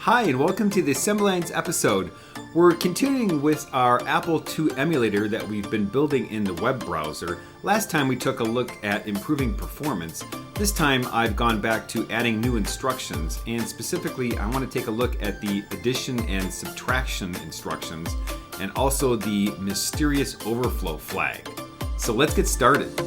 Hi, and welcome to the Assembly Lines episode. We're continuing with our Apple II emulator that we've been building in the web browser. Last time we took a look at improving performance. This time I've gone back to adding new instructions, and specifically I want to take a look at the addition and subtraction instructions, and also the mysterious overflow flag. So let's get started.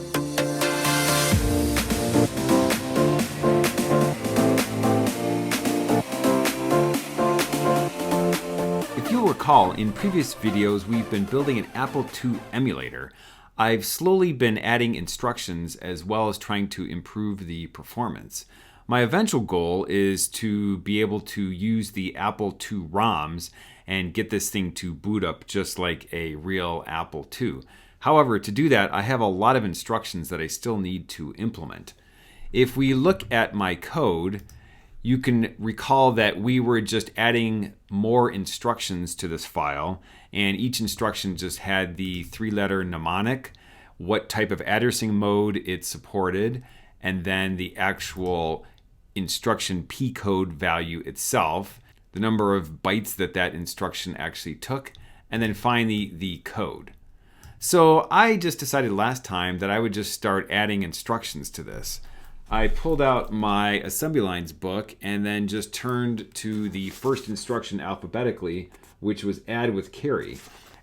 If you'll recall, in previous videos we've been building an Apple II emulator. I've slowly been adding instructions as well as trying to improve the performance. My eventual goal is to be able to use the Apple II ROMs and get this thing to boot up just like a real Apple II. However, to do that, I have a lot of instructions that I still need to implement. If we look at my code, you can recall that we were just adding more instructions to this file, and each instruction just had the three-letter mnemonic, what type of addressing mode it supported, and then the actual instruction P code value itself, the number of bytes that instruction actually took, and then finally the code. So I just decided last time that I would just start adding instructions to this. I pulled out my assembly lines book and then just turned to the first instruction alphabetically, which was add with carry.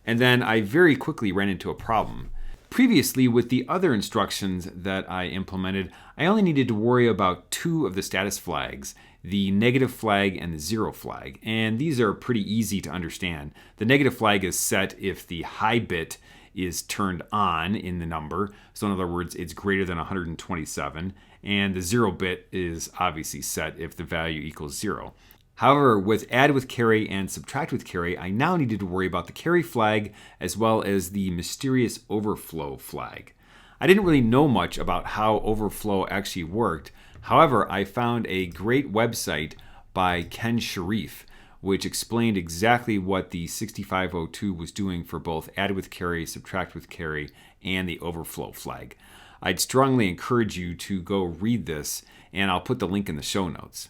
And then I very quickly ran into a problem. Previously, with the other instructions that I implemented, I only needed to worry about two of the status flags, the negative flag and the zero flag. And these are pretty easy to understand. The negative flag is set if the high bit is turned on in the number. So in other words, it's greater than 127. And the 0 bit is obviously set if the value equals 0. However, with add with carry and subtract with carry, I now needed to worry about the carry flag as well as the mysterious overflow flag. I didn't really know much about how overflow actually worked. However, I found a great website by Ken Sharif, which explained exactly what the 6502 was doing for both add with carry, subtract with carry, and the overflow flag. I'd strongly encourage you to go read this, and I'll put the link in the show notes.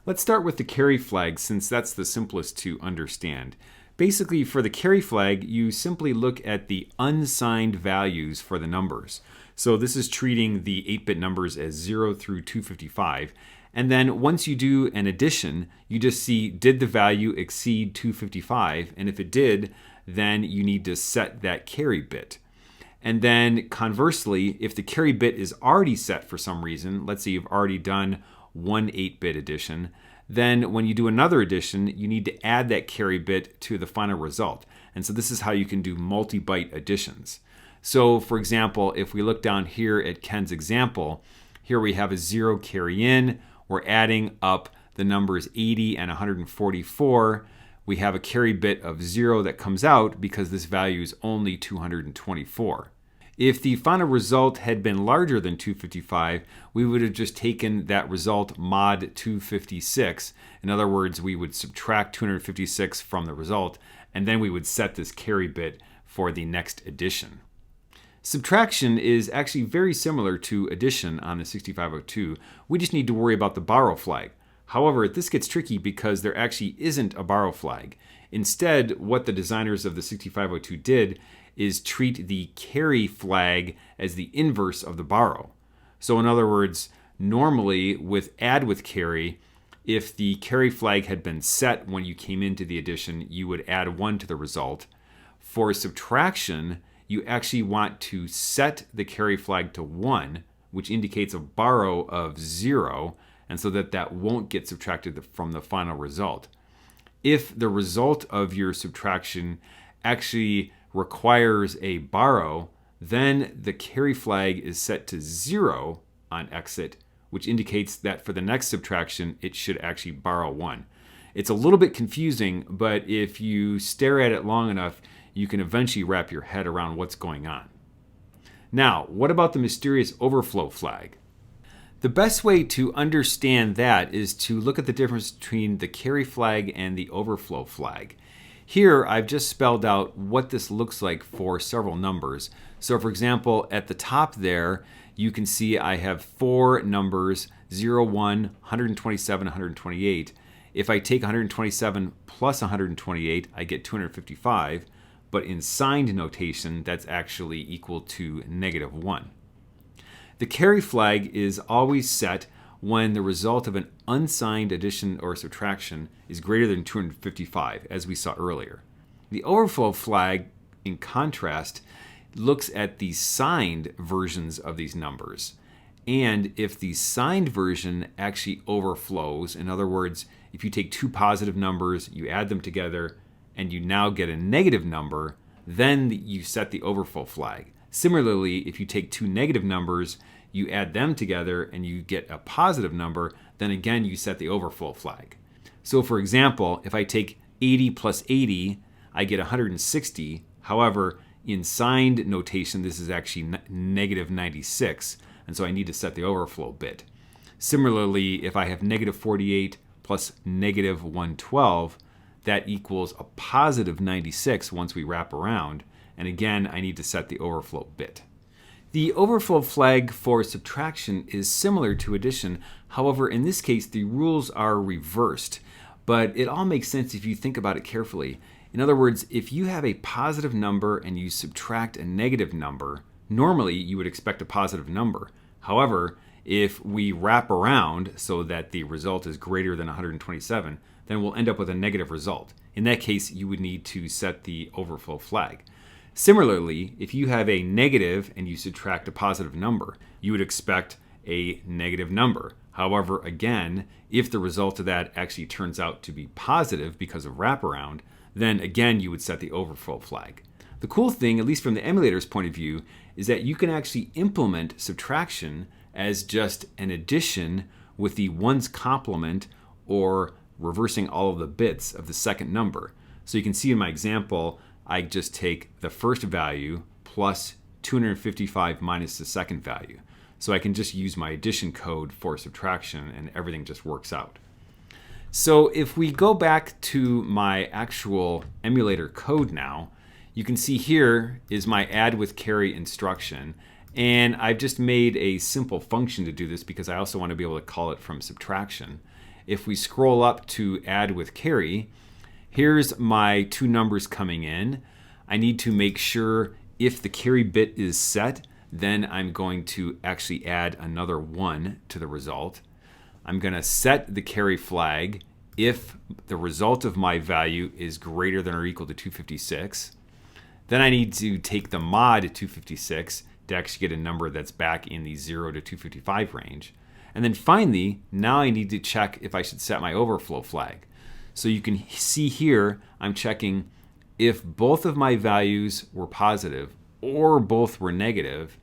Let's start with the carry flag since that's the simplest to understand. Basically, for the carry flag, you simply look at the unsigned values for the numbers. So this is treating the 8-bit numbers as 0 through 255. And then once you do an addition, you just see, did the value exceed 255? And if it did, then you need to set that carry bit. And then conversely, if the carry bit is already set for some reason, let's say you've already done one 8-bit addition, then when you do another addition, you need to add that carry bit to the final result. And so this is how you can do multi-byte additions. So for example, if we look down here at Ken's example, here we have a 0 carry in, we're adding up the numbers 80 and 144. We have a carry bit of 0 that comes out because this value is only 224. If the final result had been larger than 255, we would have just taken that result mod 256. In other words, we would subtract 256 from the result, and then we would set this carry bit for the next addition. Subtraction is actually very similar to addition on the 6502. We just need to worry about the borrow flag. However, this gets tricky because there actually isn't a borrow flag. Instead, what the designers of the 6502 did is treat the carry flag as the inverse of the borrow. So in other words, normally with add with carry, if the carry flag had been set when you came into the addition, you would add 1 to the result. For subtraction, you actually want to set the carry flag to 1, which indicates a borrow of 0, and so that won't get subtracted from the final result. If the result of your subtraction actually requires a borrow, then the carry flag is set to 0 on exit, which indicates that for the next subtraction, it should actually borrow 1. It's a little bit confusing, but if you stare at it long enough, you can eventually wrap your head around what's going on. Now, what about the mysterious overflow flag? The best way to understand that is to look at the difference between the carry flag and the overflow flag. Here, I've just spelled out what this looks like for several numbers. So for example, at the top there, you can see I have 4 numbers, 0, 1, 127, 128. If I take 127 plus 128, I get 255. But in signed notation, that's actually equal to -1. The carry flag is always set when the result of an unsigned addition or subtraction is greater than 255, as we saw earlier. The overflow flag, in contrast, looks at the signed versions of these numbers. And if the signed version actually overflows, in other words, if you take two positive numbers, you add them together, and you now get a negative number, then you set the overflow flag. Similarly, if you take two negative numbers, you add them together, and you get a positive number, then again you set the overflow flag. So for example, if I take 80 plus 80, I get 160. However, in signed notation, this is actually -96, and so I need to set the overflow bit. Similarly, if I have -48 plus -112, that equals a positive 96 once we wrap around, and again, I need to set the overflow bit. The overflow flag for subtraction is similar to addition. However, in this case, the rules are reversed, but it all makes sense if you think about it carefully. In other words, if you have a positive number and you subtract a negative number, normally you would expect a positive number. However, if we wrap around so that the result is greater than 127, then we'll end up with a negative result. In that case, you would need to set the overflow flag. Similarly, if you have a negative and you subtract a positive number, you would expect a negative number. However, again, if the result of that actually turns out to be positive because of wraparound, then again you would set the overflow flag. The cool thing, at least from the emulator's point of view, is that you can actually implement subtraction as just an addition with the ones complement or reversing all of the bits of the second number. So you can see in my example, I just take the first value plus 255 minus the second value. So I can just use my addition code for subtraction and everything just works out. So if we go back to my actual emulator code now, you can see here is my add with carry instruction. And I've just made a simple function to do this because I also want to be able to call it from subtraction. If we scroll up to add with carry, here's my two numbers coming in. I need to make sure if the carry bit is set, then I'm going to actually add another 1 to the result. I'm going to set the carry flag if the result of my value is greater than or equal to 256. Then I need to take the mod 256 to actually get a number that's back in the 0 to 255 range. And then finally, now I need to check if I should set my overflow flag. So you can see here, I'm checking if both of my values were positive or both were negative,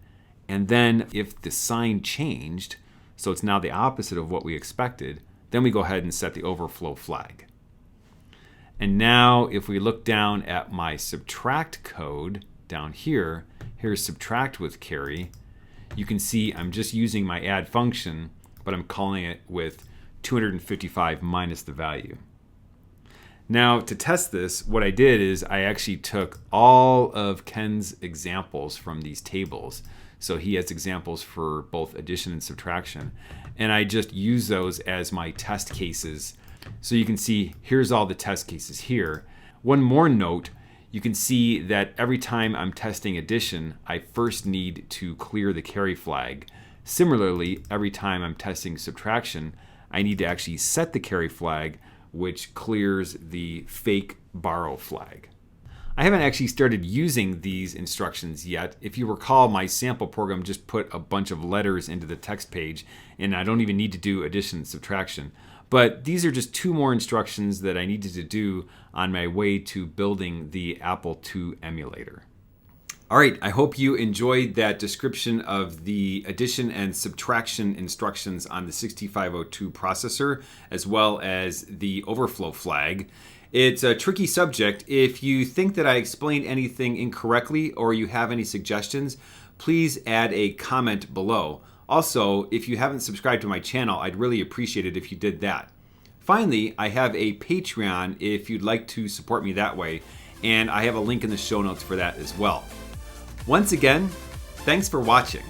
and then if the sign changed, so it's now the opposite of what we expected, then we go ahead and set the overflow flag. And now if we look down at my subtract code down here, here's subtract with carry, you can see I'm just using my add function, but I'm calling it with 255 minus the value. Now to test this, what I did is I actually took all of Ken's examples from these tables. So he has examples for both addition and subtraction. And I just use those as my test cases. So you can see here's all the test cases here. One more note, you can see that every time I'm testing addition, I first need to clear the carry flag. Similarly, every time I'm testing subtraction, I need to actually set the carry flag, which clears the fake borrow flag. I haven't actually started using these instructions yet. If you recall, my sample program just put a bunch of letters into the text page, and I don't even need to do addition and subtraction. But these are just two more instructions that I needed to do on my way to building the Apple II emulator. All right, I hope you enjoyed that description of the addition and subtraction instructions on the 6502 processor, as well as the overflow flag. It's a tricky subject. If you think that I explained anything incorrectly or you have any suggestions, please add a comment below. Also, if you haven't subscribed to my channel, I'd really appreciate it if you did that. Finally, I have a Patreon if you'd like to support me that way, and I have a link in the show notes for that as well. Once again, thanks for watching.